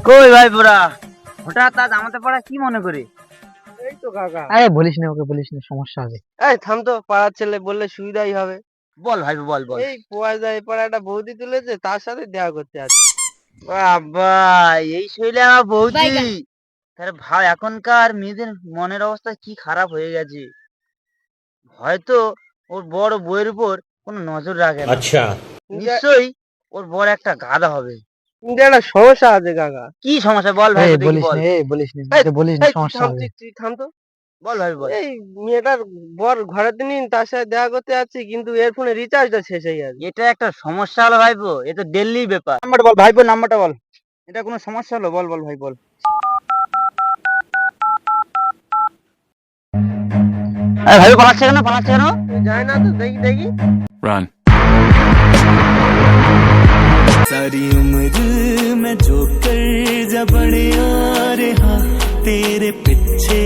কই ভাই পুরা হঠাৎ আজ আমাদের পাড়া কি মনে করি? এই তো কাকা। আরে বলিস না, ওকে বলিস না, সমস্যা হবে। এই থাম তো, পাড়ার ছেলে বললে সুবিধাই হবে। বল ভাই বল বল। এই পোয়াজায় পাড়া একটা বৌদি তুলেছে, তার সাথে দেখা করতে আছে। বাবা, এই শৈলে আমার বৌদি। তাহলে ভাই এখনকার মেয়েদের মনের অবস্থা কি খারাপ হয়ে গেছে। হয়তো ওর বড় বউয়ের উপর কোনো নজর রাখে না। अच्छा। নিশ্চয়ই ওর বড় একটা গাধা হবে। কিন্তু একটা সমস্যা আছে কাকা। কি সমস্যা বল ভাই, এই দেখি বলিস বল। না, এই বলিস না, এই, ওকে বলিস না, এই, তুই সমস্যা থাম, হবে। তুই থাম তো। বল ভাই বল। এই মেয়েটার বর ঘরের দিনই তার সাথে দেখা করতে যাচ্ছি, কিন্তু এর ফোনে রিচার্জটা শেষ হয়ে গেছে। এটা একটা সমস্যা হলো ভাইপো, এ তো ডেইলি ব্যাপার। নাম্বার বল ভাইপো, নাম্বারটা বল। এটা কোনো সমস্যা হলো? বল বল ভাই বল। আরে ভাই পালাচ্ছে কেন, পালাচ্ছে কেন? যায় না তো, দেখি দেখি। Run. सारी उम्र मैं जो कर जा बड़े आ रहा तेरे पीछे।